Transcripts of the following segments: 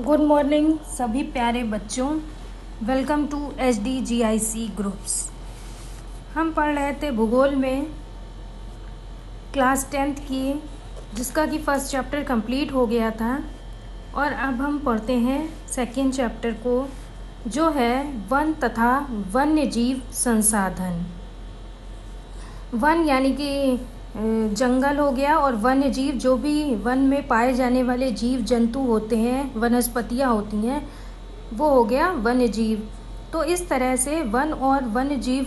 Good morning सभी प्यारे बच्चों। Welcome to SDGIC groups. हम पढ़ रहे थे भूगोल में क्लास 10th की, जिसका कि फर्स्ट चैप्टर कंप्लीट हो गया था और अब हम पढ़ते हैं सेकेंड चैप्टर को, जो है वन तथा वन्य जीव संसाधन। वन यानी कि जंगल हो गया, और वन्य जीव जो भी वन में पाए जाने वाले जीव जंतु होते हैं, वनस्पतियाँ होती हैं, वो हो गया वन्य जीव। तो इस तरह से वन और वन्य जीव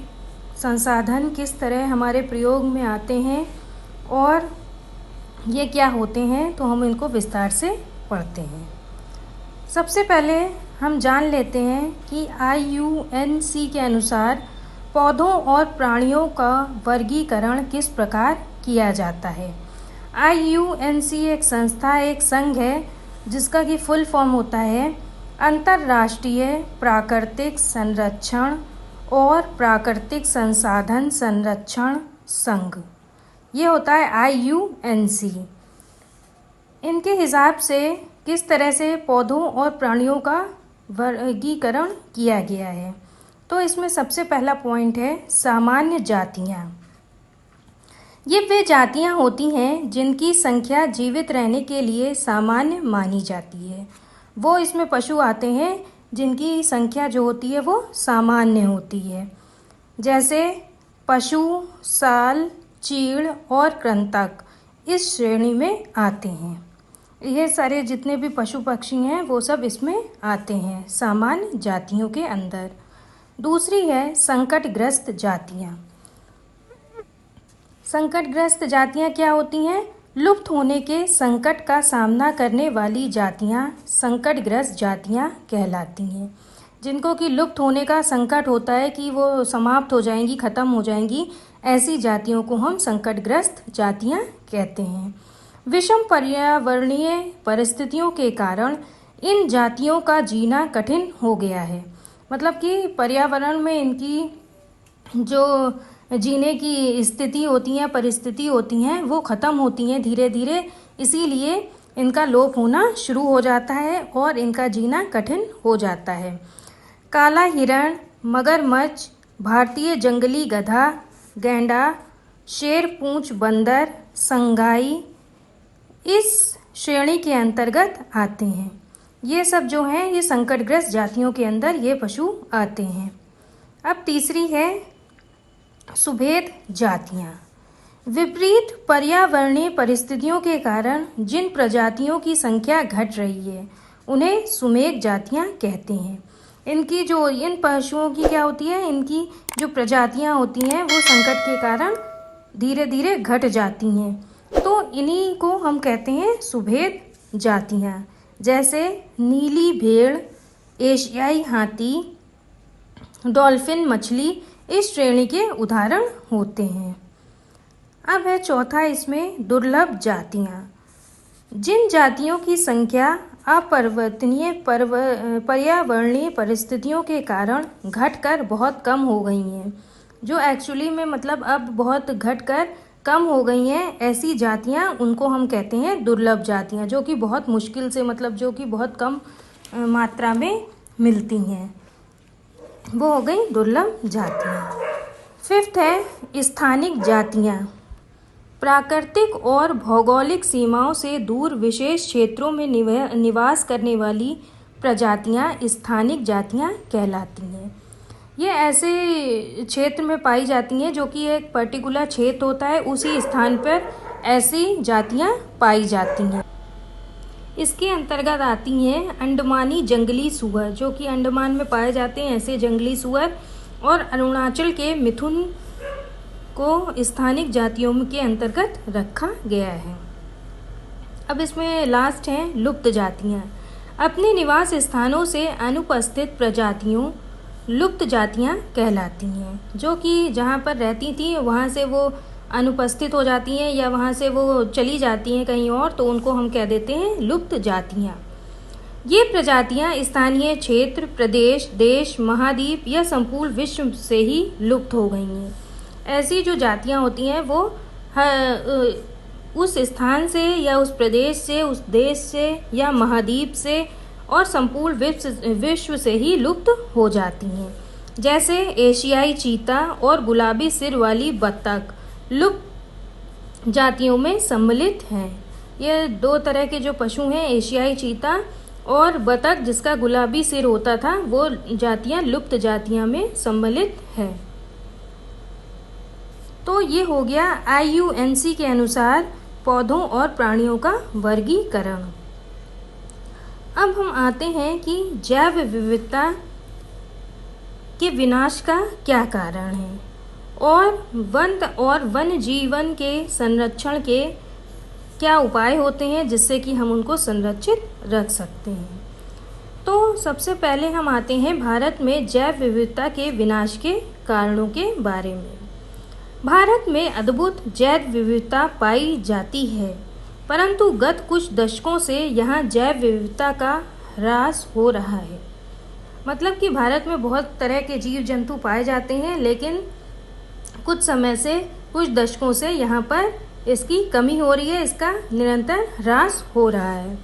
संसाधन किस तरह हमारे प्रयोग में आते हैं और ये क्या होते हैं, तो हम इनको विस्तार से पढ़ते हैं। सबसे पहले हम जान लेते हैं कि IUCN के अनुसार पौधों और प्राणियों का वर्गीकरण किस प्रकार किया जाता है। IUCN एक संस्था, एक संघ है, जिसका कि फुल फॉर्म होता है अंतर्राष्ट्रीय प्राकृतिक संरक्षण और प्राकृतिक संसाधन संरक्षण संघ। ये होता है IUCN। इनके हिसाब से किस तरह से पौधों और प्राणियों का वर्गीकरण किया गया है, तो इसमें सबसे पहला पॉइंट है सामान्य जातियाँ। ये वे जातियाँ होती हैं जिनकी संख्या जीवित रहने के लिए सामान्य मानी जाती है। वो इसमें पशु आते हैं जिनकी संख्या जो होती है वो सामान्य होती है, जैसे पशु, साल, चीड़ और कृंतक इस श्रेणी में आते हैं। ये सारे जितने भी पशु पक्षी हैं वो सब इसमें आते हैं सामान्य जातियों के अंदर। दूसरी है संकटग्रस्त जातियाँ। संकटग्रस्त जातियाँ क्या होती हैं? लुप्त होने के संकट का सामना करने वाली जातियाँ संकटग्रस्त जातियाँ कहलाती हैं। जिनको कि लुप्त होने का संकट होता है कि वो समाप्त हो जाएंगी, ख़त्म हो जाएंगी, ऐसी जातियों को हम संकटग्रस्त जातियाँ कहते हैं। विषम पर्यावरणीय परिस्थितियों के कारण इन जातियों का जीना कठिन हो गया है। मतलब कि पर्यावरण में इनकी जो जीने की स्थिति होती हैं, परिस्थिति होती हैं, वो ख़त्म होती हैं धीरे धीरे, इसीलिए इनका लोप होना शुरू हो जाता है और इनका जीना कठिन हो जाता है। काला हिरण, मगरमच्छ, भारतीय जंगली गधा, गैंडा, शेर पूंछ बंदर, संगाई इस श्रेणी के अंतर्गत आते हैं। ये सब जो हैं ये संकटग्रस्त जातियों के अंदर ये पशु आते हैं। अब तीसरी है सुभेद जातियाँ। विपरीत पर्यावरणीय परिस्थितियों के कारण जिन प्रजातियों की संख्या घट रही है उन्हें सुमेध जातियाँ कहते हैं। इनकी जो इन पशुओं की क्या होती है, इनकी जो प्रजातियाँ होती हैं वो संकट के कारण धीरे धीरे घट जाती हैं, तो इन्हीं को हम कहते हैं सुभेद जातियाँ। जैसे नीली भेड़, एशियाई हाथी, डॉल्फिन मछली इस श्रेणी के उदाहरण होते हैं। अब है चौथा इसमें दुर्लभ जातियाँ। जिन जातियों की संख्या अपरिवर्तनीय पर्यावरणीय परिस्थितियों के कारण घटकर बहुत कम हो गई हैं, जो एक्चुअली में मतलब अब बहुत घटकर कम हो गई हैं, ऐसी जातियाँ उनको हम कहते हैं दुर्लभ जातियाँ, जो कि बहुत मुश्किल से मतलब जो कि बहुत कम मात्रा में मिलती हैं, वो हो गई दुर्लभ जातियाँ। फिफ्थ है स्थानिक जातियाँ। प्राकृतिक और भौगोलिक सीमाओं से दूर विशेष क्षेत्रों में निवास करने वाली प्रजातियाँ स्थानिक जातियाँ कहलाती हैं। ये ऐसे क्षेत्र में पाई जाती हैं जो कि एक पर्टिकुलर क्षेत्र होता है, उसी स्थान पर ऐसी जातियाँ पाई जाती हैं। इसके अंतर्गत आती हैं अंडमानी जंगली सूअर, जो कि अंडमान में पाए जाते हैं ऐसे जंगली सूअर, और अरुणाचल के मिथुन को स्थानिक जातियों के अंतर्गत रखा गया है। अब इसमें लास्ट हैं लुप्त जातियाँ। अपने निवास स्थानों से अनुपस्थित प्रजातियों लुप्त जातियाँ कहलाती हैं, जो कि जहाँ पर रहती थी वहाँ से वो अनुपस्थित हो जाती हैं या वहाँ से वो चली जाती हैं कहीं और, तो उनको हम कह देते हैं लुप्त जातियाँ। ये प्रजातियाँ स्थानीय क्षेत्र, प्रदेश, देश, महाद्वीप या संपूर्ण विश्व से ही लुप्त हो गई हैं। ऐसी जो जातियाँ होती हैं वो उस स्थान से या उस प्रदेश से, उस देश से या महाद्वीप से और संपूर्ण विश्व से ही लुप्त हो जाती हैं। जैसे एशियाई चीता और गुलाबी सिर वाली बत्तख लुप्त जातियों में सम्मिलित हैं। ये दो तरह के जो पशु हैं, एशियाई चीता और बतख जिसका गुलाबी सिर होता था, वो जातियां लुप्त जातियां में सम्मिलित है। तो ये हो गया IUCN के अनुसार पौधों और प्राणियों का वर्गीकरण। अब हम आते हैं कि जैव विविधता के विनाश का क्या कारण है और वन जीवन के संरक्षण के क्या उपाय होते हैं जिससे कि हम उनको संरक्षित रख सकते हैं। तो सबसे पहले हम आते हैं भारत में जैव विविधता के विनाश के कारणों के बारे में। भारत में अद्भुत जैव विविधता पाई जाती है, परंतु गत कुछ दशकों से यहाँ जैव विविधता का ह्रास हो रहा है। मतलब कि भारत में बहुत तरह के जीव जंतु पाए जाते हैं, लेकिन कुछ समय से, कुछ दशकों से यहाँ पर इसकी कमी हो रही है, इसका निरंतर ह्रास हो रहा है।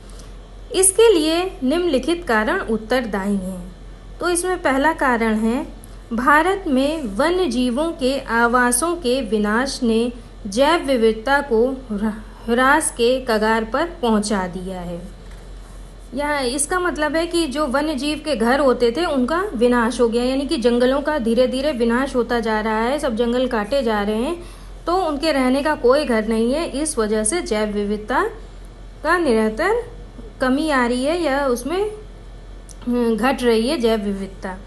इसके लिए निम्नलिखित कारण उत्तरदायी हैं। तो इसमें पहला कारण है, भारत में वन्य जीवों के आवासों के विनाश ने जैव विविधता को ह्रास के कगार पर पहुंचा दिया है। यहाँ इसका मतलब है कि जो वन्य जीव के घर होते थे उनका विनाश हो गया, यानी कि जंगलों का धीरे धीरे विनाश होता जा रहा है, सब जंगल काटे जा रहे हैं, तो उनके रहने का कोई घर नहीं है। इस वजह से जैव विविधता का निरंतर कमी आ रही है या उसमें घट रही है जैव विविधता।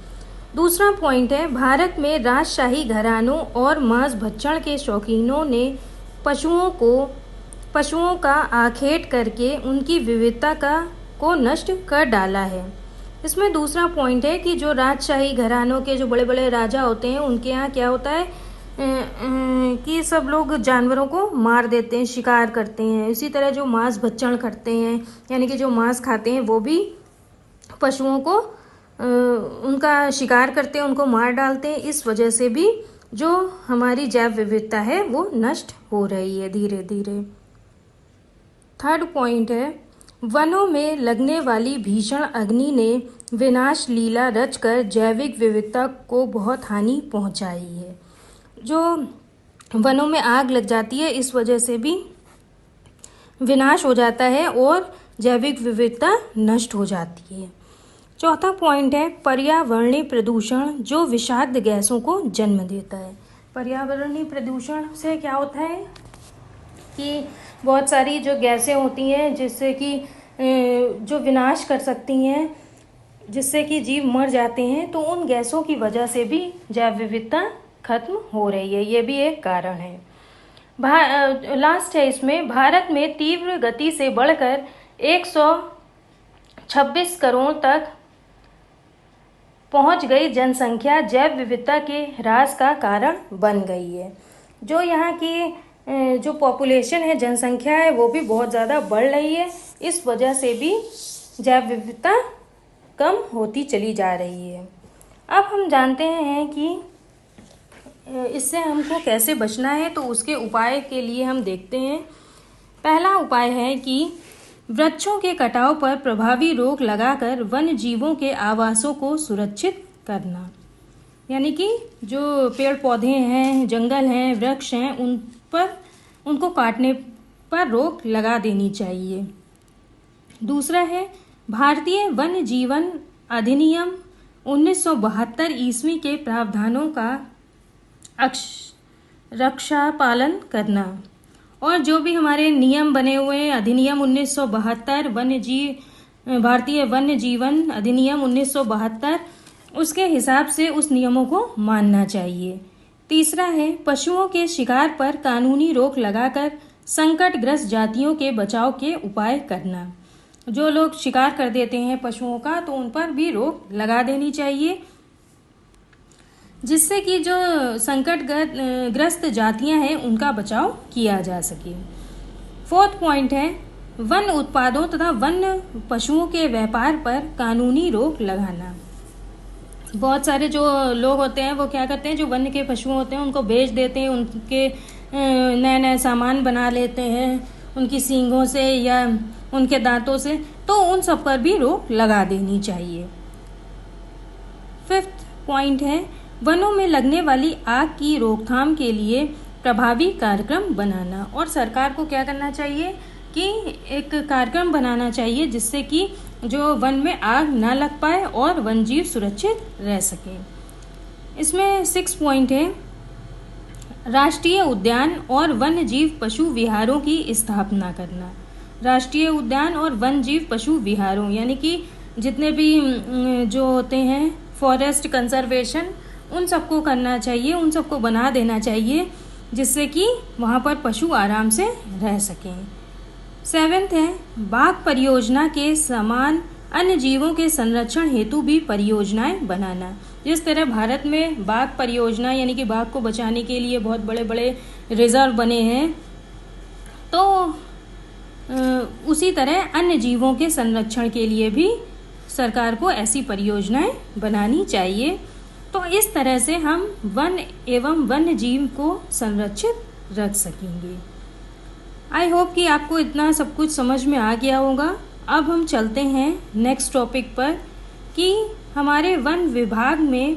दूसरा पॉइंट है, भारत में राजशाही घरानों और मांस भक्षण के शौकीनों ने पशुओं का आखेट करके उनकी विविधता को नष्ट कर डाला है। इसमें दूसरा पॉइंट है कि जो राजशाही घरानों के जो बड़े बड़े राजा होते हैं, उनके यहाँ क्या होता है कि सब लोग जानवरों को मार देते हैं, शिकार करते हैं। इसी तरह जो मांस भक्षण करते हैं, यानी कि जो मांस खाते हैं, वो भी पशुओं को उनका शिकार करते हैं, उनको मार डालते हैं। इस वजह से भी जो हमारी जैव विविधता है वो नष्ट हो रही है धीरे धीरे। थर्ड पॉइंट है, वनों में लगने वाली भीषण अग्नि ने विनाश लीला रचकर जैविक विविधता को बहुत हानि पहुंचाई है। जो वनों में आग लग जाती है, इस वजह से भी विनाश हो जाता है और जैविक विविधता नष्ट हो जाती है। चौथा पॉइंट है, पर्यावरणीय प्रदूषण जो विषाक्त गैसों को जन्म देता है। पर्यावरणीय प्रदूषण से क्या होता है कि बहुत सारी जो गैसें होती हैं जिससे कि जो विनाश कर सकती हैं, जिससे कि जीव मर जाते हैं, तो उन गैसों की वजह से भी जैव विविधता खत्म हो रही है। ये भी एक कारण है। लास्ट है इसमें, भारत में तीव्र गति से बढ़कर 126 करोड़ तक पहुंच गई जनसंख्या जैव विविधता के ह्रास का कारण बन गई है। जो यहाँ की जो पॉपुलेशन है, जनसंख्या है, वो भी बहुत ज़्यादा बढ़ रही है। इस वजह से भी जैव विविधता कम होती चली जा रही है। अब हम जानते हैं कि इससे हमको कैसे बचना है, तो उसके उपाय के लिए हम देखते हैं। पहला उपाय है कि वृक्षों के कटाव पर प्रभावी रोक लगाकर वन्य जीवों के आवासों को सुरक्षित करना, यानी कि जो पेड़ पौधे हैं, जंगल हैं, वृक्ष हैं, उनको काटने पर रोक लगा देनी चाहिए। दूसरा है, भारतीय वन्य जीवन अधिनियम 1972 ईस्वी के प्रावधानों का रक्षा पालन करना, और जो भी हमारे नियम बने हुए हैं, अधिनियम 1972 भारतीय वन्य जीवन अधिनियम 1972, उसके हिसाब से उस नियमों को मानना चाहिए। तीसरा है, पशुओं के शिकार पर कानूनी रोक लगाकर संकटग्रस्त जातियों के बचाव के उपाय करना। जो लोग शिकार कर देते हैं पशुओं का, तो उन पर भी रोक लगा देनी चाहिए, जिससे कि जो संकटग्रस्त जातियां हैं उनका बचाव किया जा सके। फोर्थ पॉइंट है, वन उत्पादों तथा वन पशुओं के व्यापार पर कानूनी रोक लगाना। बहुत सारे जो लोग होते हैं वो क्या करते हैं, जो वन्य के पशु होते हैं उनको बेच देते हैं, उनके नए नए सामान बना लेते हैं उनकी सींगों से या उनके दांतों से। तो उन सब पर भी रोक लगा देनी चाहिए। 5th पॉइंट है वनों में लगने वाली आग की रोकथाम के लिए प्रभावी कार्यक्रम बनाना। और सरकार को क्या करना चाहिए कि एक कार्यक्रम बनाना चाहिए जिससे कि जो वन में आग ना लग पाए और वन जीव सुरक्षित रह सकें। इसमें 6 पॉइंट है राष्ट्रीय उद्यान और वन्य जीव पशु विहारों की स्थापना करना। राष्ट्रीय उद्यान और वन जीव पशु विहारों यानी कि जितने भी जो होते हैं फॉरेस्ट कंजर्वेशन, उन सबको करना चाहिए, उन सबको बना देना चाहिए जिससे कि वहाँ पर पशु आराम से रह सकें। 7th है बाघ परियोजना के समान अन्य जीवों के संरक्षण हेतु भी परियोजनाएं बनाना। जिस तरह भारत में बाघ परियोजना यानी कि बाघ को बचाने के लिए बहुत बड़े बड़े रिजर्व बने हैं, तो उसी तरह अन्य जीवों के संरक्षण के लिए भी सरकार को ऐसी परियोजनाएं बनानी चाहिए। तो इस तरह से हम वन एवं वन्य जीव को संरक्षित रख सकेंगे। आई होप कि आपको इतना सब कुछ समझ में आ गया होगा। अब हम चलते हैं नेक्स्ट टॉपिक पर कि हमारे वन विभाग में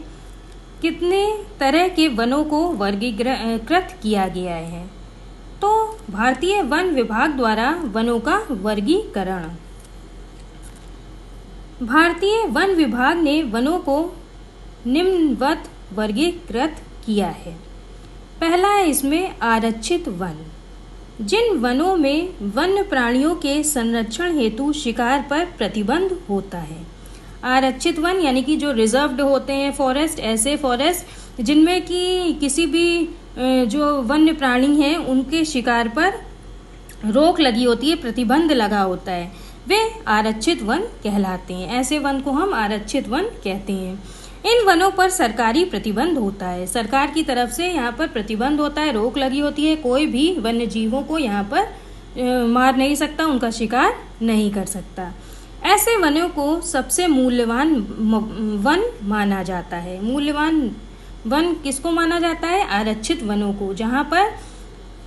कितने तरह के वनों को वर्गीकृत किया गया है। तो भारतीय वन विभाग द्वारा वनों का वर्गीकरण। भारतीय वन विभाग ने वनों को निम्नवत वर्गीकृत किया है। पहला है इसमें आरक्षित वन। जिन वनों में वन्य प्राणियों के संरक्षण हेतु शिकार पर प्रतिबंध होता है। आरक्षित वन यानी कि जो रिजर्व्ड होते हैं फॉरेस्ट, ऐसे फॉरेस्ट जिनमें कि किसी भी जो वन्य प्राणी हैं उनके शिकार पर रोक लगी होती है, प्रतिबंध लगा होता है, वे आरक्षित वन कहलाते हैं। ऐसे वन को हम आरक्षित वन कहते हैं। इन वनों पर सरकारी प्रतिबंध होता है, सरकार की तरफ से यहाँ पर प्रतिबंध होता है, रोक लगी होती है। कोई भी वन्य जीवों को यहाँ पर मार नहीं सकता, उनका शिकार नहीं कर सकता। ऐसे वनों को सबसे मूल्यवान वन माना जाता है। मूल्यवान वन किसको माना जाता है? आरक्षित वनों को, जहाँ पर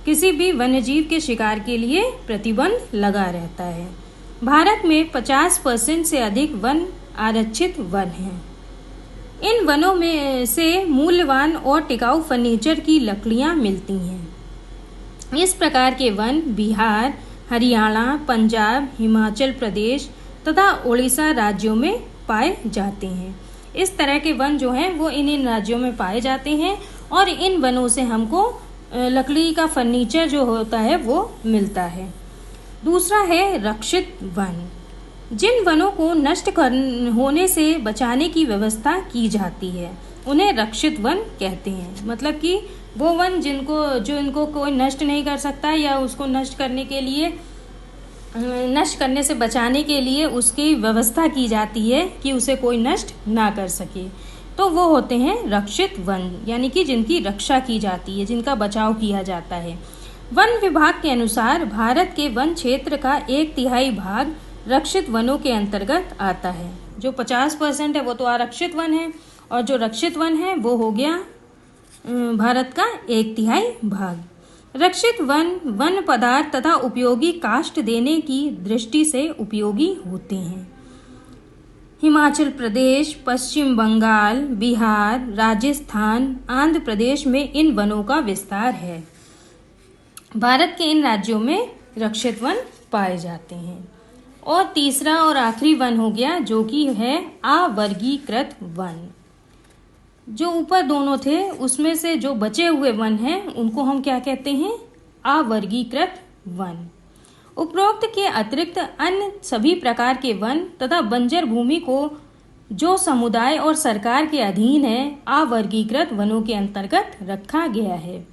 किसी भी वन्यजीव के शिकार के लिए प्रतिबंध लगा रहता है। भारत में 50% से अधिक वन आरक्षित वन हैं। इन वनों में से मूल्यवान और टिकाऊ फर्नीचर की लकड़ियां मिलती हैं। इस प्रकार के वन बिहार, हरियाणा, पंजाब, हिमाचल प्रदेश तथा उड़ीसा राज्यों में पाए जाते हैं। इस तरह के वन जो हैं वो इन राज्यों में पाए जाते हैं और इन वनों से हमको लकड़ी का फर्नीचर जो होता है वो मिलता है। दूसरा है रक्षित वन। जिन वनों को नष्ट होने से बचाने की व्यवस्था की जाती है उन्हें रक्षित वन कहते हैं। मतलब कि वो वन इनको कोई नष्ट नहीं कर सकता या उसको नष्ट करने से बचाने के लिए उसकी व्यवस्था की जाती है कि उसे कोई नष्ट ना कर सके, तो वो होते हैं रक्षित वन, यानी कि जिनकी रक्षा की जाती है, जिनका बचाव किया जाता है। वन विभाग के अनुसार भारत के वन क्षेत्र का 1/3 भाग रक्षित वनों के अंतर्गत आता है। जो 50% है वो तो आरक्षित वन है और जो रक्षित वन है वो हो गया भारत का 1/3 भाग। रक्षित वन वन पदार्थ तथा उपयोगी काष्ठ देने की दृष्टि से उपयोगी होते हैं। हिमाचल प्रदेश, पश्चिम बंगाल, बिहार, राजस्थान, आंध्र प्रदेश में इन वनों का विस्तार है। भारत के इन राज्यों में रक्षित वन पाए जाते हैं। और तीसरा और आखिरी वन हो गया जो कि है अवर्गीकृत वन। जो ऊपर दोनों थे उसमें से जो बचे हुए वन हैं उनको हम क्या कहते हैं? अवर्गीकृत वन। उपरोक्त के अतिरिक्त अन्य सभी प्रकार के वन तथा बंजर भूमि को जो समुदाय और सरकार के अधीन है अवर्गीकृत वनों के अंतर्गत रखा गया है।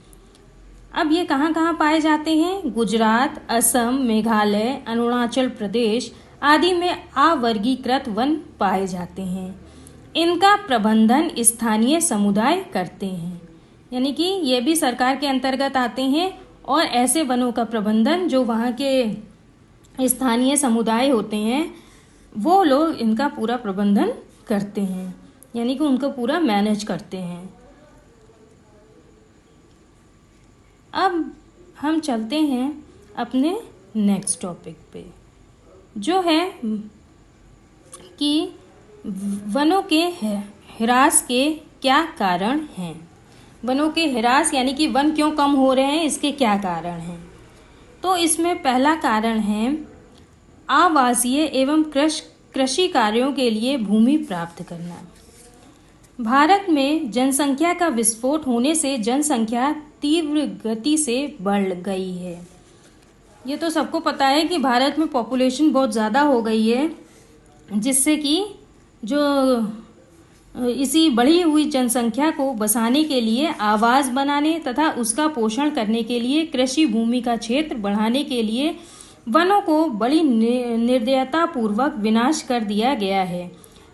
अब ये कहाँ कहाँ पाए जाते हैं? गुजरात, असम, मेघालय, अरुणाचल प्रदेश आदि में अवर्गीकृत वन पाए जाते हैं। इनका प्रबंधन स्थानीय समुदाय करते हैं, यानी कि ये भी सरकार के अंतर्गत आते हैं और ऐसे वनों का प्रबंधन जो वहाँ के स्थानीय समुदाय होते हैं वो लोग इनका पूरा प्रबंधन करते हैं, यानी कि उनको पूरा मैनेज करते हैं। अब हम चलते हैं अपने नेक्स्ट टॉपिक पे। जो है कि वनों के ह्रास के क्या कारण हैं। वनों के ह्रास यानी कि वन क्यों कम हो रहे हैं, इसके क्या कारण हैं। तो इसमें पहला कारण है आवासीय एवं कृषि कार्यों के लिए भूमि प्राप्त करना। भारत में जनसंख्या का विस्फोट होने से जनसंख्या तीव्र गति से बढ़ गई है। ये तो सबको पता है कि भारत में पॉपुलेशन बहुत ज़्यादा हो गई है, जिससे कि जो इसी बढ़ी हुई जनसंख्या को बसाने के लिए, आवास बनाने तथा उसका पोषण करने के लिए, कृषि भूमि का क्षेत्र बढ़ाने के लिए वनों को बड़ी निर्दयता पूर्वक विनाश कर दिया गया है,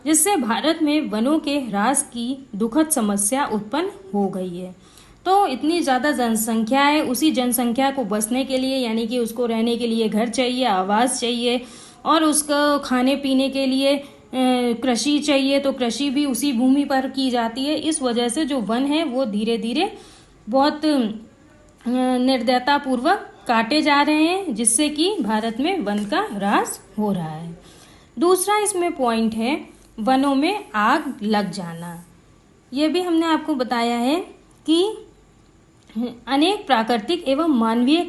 जिससे भारत में वनों के ह्रास की दुखद समस्या उत्पन्न हो गई है। तो इतनी ज़्यादा जनसंख्या है, उसी जनसंख्या को बसने के लिए यानी कि उसको रहने के लिए घर चाहिए, आवास चाहिए और उसको खाने पीने के लिए कृषि चाहिए, तो कृषि भी उसी भूमि पर की जाती है। इस वजह से जो वन है वो धीरे धीरे बहुत निर्दयता पूर्वक काटे जा रहे हैं, जिससे कि भारत में वन का ह्रास हो रहा है। दूसरा इसमें पॉइंट है वनों में आग लग जाना। ये भी हमने आपको बताया है कि अनेक प्राकृतिक एवं मानवीय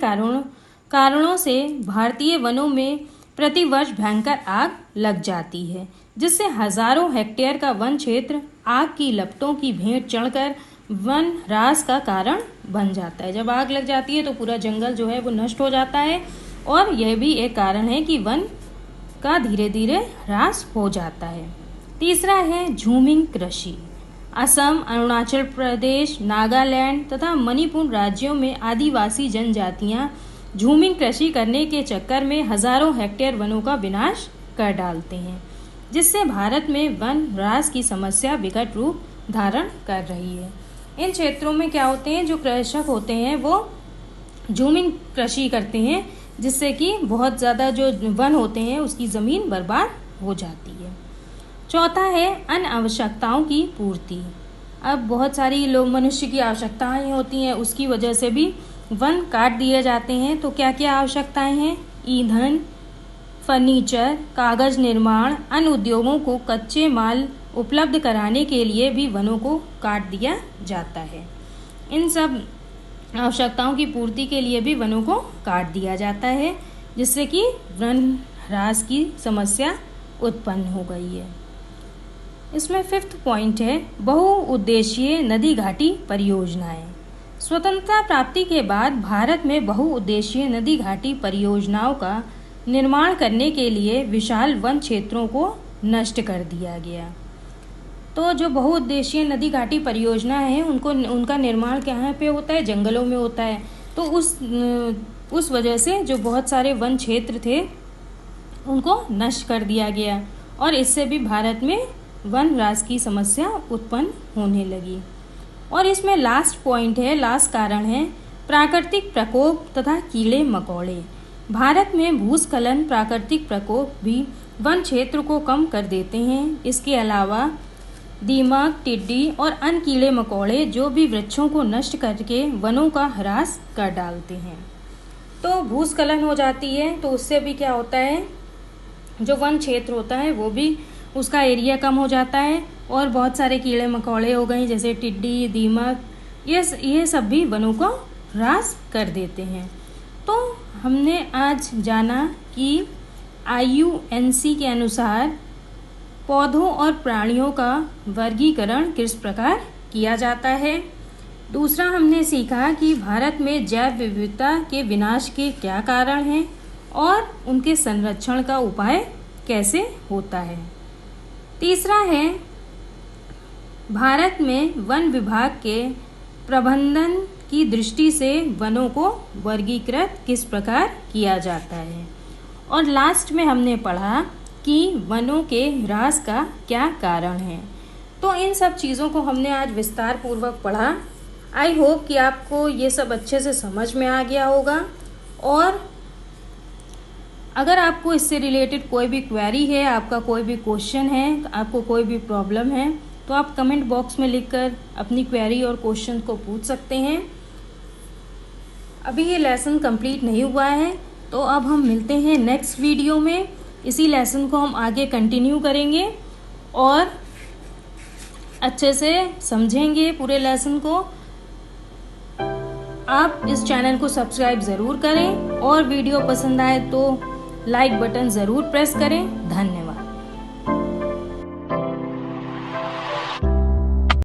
कारणों से भारतीय वनों में प्रतिवर्ष भयंकर आग लग जाती है, जिससे हजारों हेक्टेयर का वन क्षेत्र आग की लपटों की भेंट चढ़कर वन ह्रास का कारण बन जाता है। जब आग लग जाती है तो पूरा जंगल जो है वो नष्ट हो जाता है, और यह भी एक कारण है कि वन का धीरे धीरे ह्रास हो जाता है। तीसरा है झूमिंग कृषि। असम, अरुणाचल प्रदेश, नागालैंड तथा मणिपुर राज्यों में आदिवासी जनजातियां झूमिंग कृषि करने के चक्कर में हजारों हेक्टेयर वनों का विनाश कर डालते हैं, जिससे भारत में वन ह्रास की समस्या विकट रूप धारण कर रही है। इन क्षेत्रों में क्या होते हैं, जो कृषक होते हैं वो झूमिंग कृषि करते हैं, जिससे कि बहुत ज़्यादा जो वन होते हैं उसकी ज़मीन बर्बाद हो जाती है। चौथा है अन्य आवश्यकताओं की पूर्ति। अब बहुत सारी लोग मनुष्य की आवश्यकताएं होती हैं, उसकी वजह से भी वन काट दिए जाते हैं। तो क्या क्या आवश्यकताएं हैं? ईंधन, फर्नीचर, कागज निर्माण, अन्य उद्योगों को कच्चे माल उपलब्ध कराने के लिए भी वनों को काट दिया जाता है। इन सब आवश्यकताओं की पूर्ति के लिए भी वनों को काट दिया जाता है, जिससे कि वन ह्रास की समस्या उत्पन्न हो गई है। इसमें फिफ्थ पॉइंट है बहुउद्देशीय नदी घाटी परियोजनाएं। स्वतंत्रता प्राप्ति के बाद भारत में बहुउद्देशीय नदी घाटी परियोजनाओं का निर्माण करने के लिए विशाल वन क्षेत्रों को नष्ट कर दिया गया। तो जो बहुउद्देशीय नदी घाटी परियोजना है उनका निर्माण कहाँ पे होता है? जंगलों में होता है। तो उस वजह से जो बहुत सारे वन क्षेत्र थे उनको नष्ट कर दिया गया, और इससे भी भारत में वन ह्रास की समस्या उत्पन्न होने लगी। और इसमें लास्ट पॉइंट है, लास्ट कारण है प्राकृतिक प्रकोप तथा कीड़े मकोड़े। भारत में भूस्खलन, प्राकृतिक प्रकोप भी वन क्षेत्र को कम कर देते हैं। इसके अलावा दीमक, टिड्डी और अन्य कीड़े मकोड़े जो भी वृक्षों को नष्ट करके वनों का ह्रास कर डालते हैं। तो भूस्खलन हो जाती है, तो उससे भी क्या होता है, जो वन क्षेत्र होता है वो भी उसका एरिया कम हो जाता है, और बहुत सारे कीड़े मकोड़े हो गए जैसे टिड्डी, दीमक, ये सब भी वनों को ह्रास कर देते हैं। तो हमने आज जाना कि IUCN के अनुसार पौधों और प्राणियों का वर्गीकरण किस प्रकार किया जाता है। दूसरा हमने सीखा कि भारत में जैव विविधता के विनाश के क्या कारण हैं और उनके संरक्षण का उपाय कैसे होता है। तीसरा है भारत में वन विभाग के प्रबंधन की दृष्टि से वनों को वर्गीकृत किस प्रकार किया जाता है। और लास्ट में हमने पढ़ा कि वनों के ह्रास का क्या कारण है। तो इन सब चीज़ों को हमने आज विस्तार पूर्वक पढ़ा। आई होप कि आपको ये सब अच्छे से समझ में आ गया होगा, और अगर आपको इससे रिलेटेड कोई भी क्वेरी है, आपका कोई भी क्वेश्चन है, आपको कोई भी प्रॉब्लम है, तो आप कमेंट बॉक्स में लिखकर अपनी क्वेरी और क्वेश्चन को पूछ सकते हैं। अभी ये लेसन कंप्लीट नहीं हुआ है, तो अब हम मिलते हैं नेक्स्ट वीडियो में इसी लेसन को हम आगे कंटिन्यू करेंगे और अच्छे से समझेंगे पूरे लेसन को। आप इस चैनल को सब्सक्राइब ज़रूर करें और वीडियो पसंद आए तो लाइक बटन ज़रूर प्रेस करें। धन्यवाद।